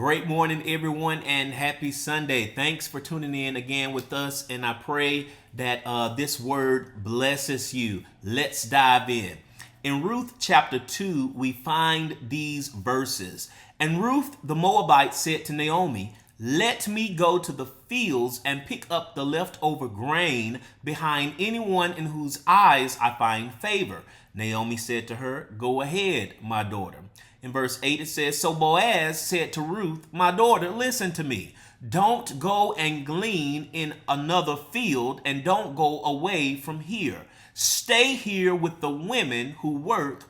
Great morning, everyone, and happy Sunday. Thanks for tuning in again with us, and I pray that this word blesses you. Let's dive in. In Ruth chapter 2, we find these verses. And Ruth the Moabite said to Naomi, "Let me go to the fields and pick up the leftover grain behind anyone in whose eyes I find favor." Naomi said to her, "Go ahead, my daughter." In verse 8 it says, "So Boaz said to Ruth, 'My daughter, listen to me. Don't go and glean in another field, and don't go away from here. Stay here with the women who work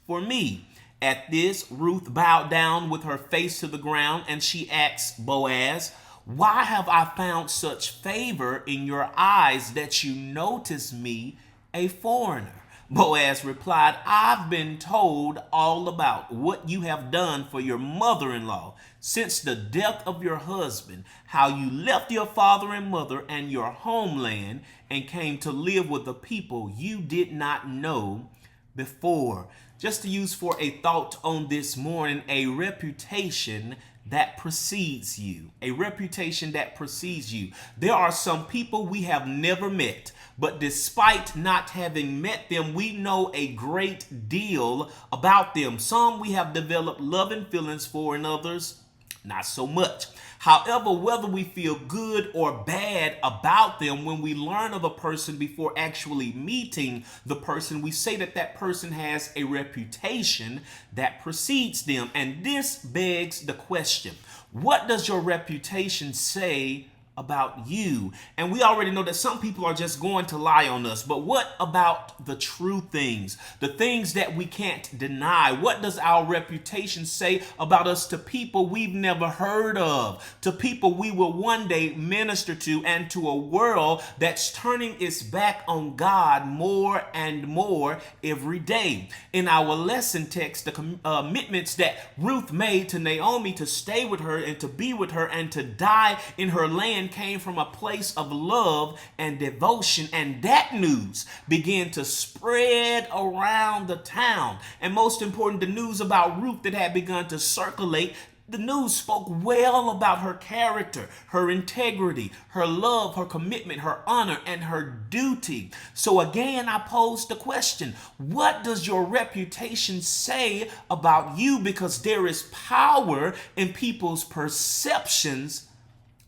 for me.'" At this, Ruth bowed down with her face to the ground, and she asked Boaz, "Why have I found such favor in your eyes that you notice me, a foreigner?" Boaz replied, "I've been told all about what you have done for your mother-in-law since the death of your husband, how you left your father and mother and your homeland and came to live with a people you did not know before." Just to use for a thought on this morning, a reputation that precedes you. A reputation that precedes you. There are some people we have never met, but despite not having met them, we know a great deal about them. Some we have developed love and feelings for, and others not so much. However, whether we feel good or bad about them, when we learn of a person before actually meeting the person, we say that that person has a reputation that precedes them. And this begs the question, what does your reputation say about you? And we already know that some people are just going to lie on us, but what about the true things, the things that we can't deny? What does our reputation say about us to people we've never heard of, to people we will one day minister to, and to a world that's turning its back on God more and more every day? In our lesson text, the commitments that Ruth made to Naomi to stay with her and to be with her and to die in her land came from a place of love and devotion, and that news began to spread around the town. And most important, the news about Ruth that had begun to circulate, the news spoke well about her character, her integrity, her love, her commitment, her honor, and her duty. So again, I pose the question, what does your reputation say about you? Because there is power in people's perceptions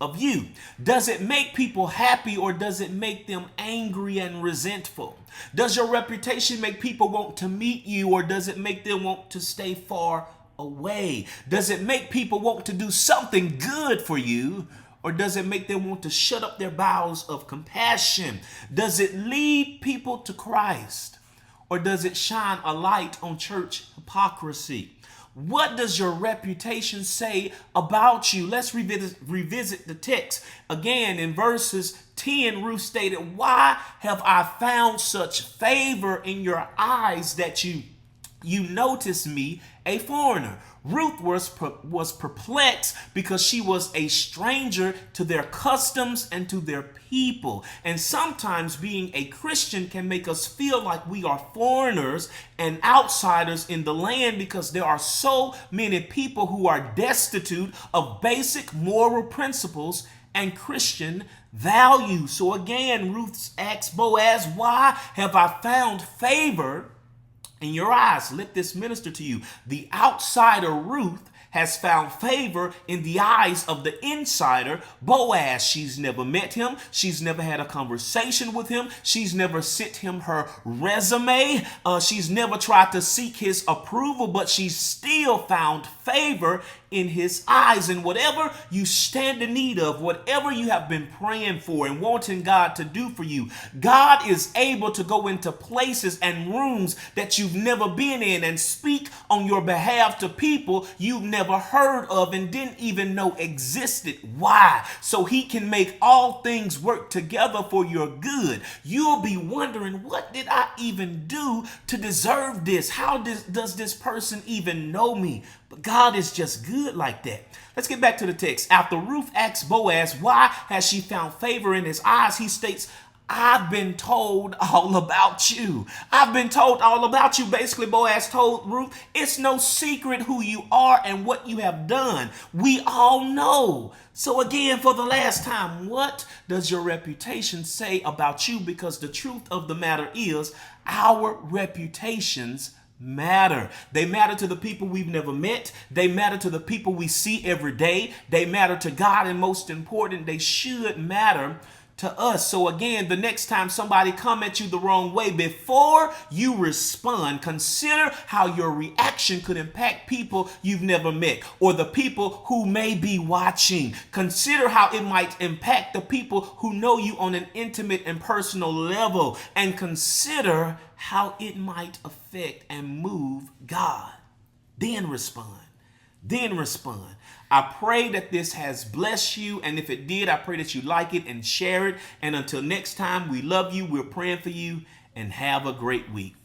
of you. Does it make people happy, or does it make them angry and resentful? Does your reputation make people want to meet you, or does it make them want to stay far away? Does it make people want to do something good for you, or does it make them want to shut up their bowels of compassion? Does it lead people to Christ, or does it shine a light on church hypocrisy? What does your reputation say about you? Let's revisit the text. Again, in verses 10, Ruth stated, "Why have I found such favor in your eyes that you notice me, a foreigner?" Ruth was perplexed because she was a stranger to their customs and to their people. And sometimes being a Christian can make us feel like we are foreigners and outsiders in the land, because there are so many people who are destitute of basic moral principles and Christian values. So again, Ruth asks Boaz, "Why have I found favor in your eyes?" Let this minister to you. The outsider Ruth has found favor in the eyes of the insider Boaz. She's never met him. She's never had a conversation with him. She's never sent him her resume. She's never tried to seek his approval, but she's still found favor in his eyes. And whatever you stand in need of, whatever you have been praying for and wanting God to do for you, God is able to go into places and rooms that you've never been in and speak on your behalf to people you've never heard of and didn't even know existed. Why? So he can make all things work together for your good. You'll be wondering, what did I even do to deserve this? How does this person even know me? But God is just good like that. Let's get back to the text. After Ruth asks Boaz, why has she found favor in his eyes? He states, I've been told all about you. I've been told all about you. Basically, Boaz told Ruth, it's no secret who you are and what you have done. We all know. So again, for the last time, what does your reputation say about you? Because the truth of the matter is, our reputations matter. They matter to the people we've never met. They matter to the people we see every day. They matter to God, and most important, they should matter to us. So again, the next time somebody come at you the wrong way, before you respond, consider how your reaction could impact people you've never met or the people who may be watching. Consider how it might impact the people who know you on an intimate and personal level, and consider how it might affect and move God. Then respond. Then respond. I pray that this has blessed you. And if it did, I pray that you like it and share it. And until next time, we love you. We're praying for you, and have a great week.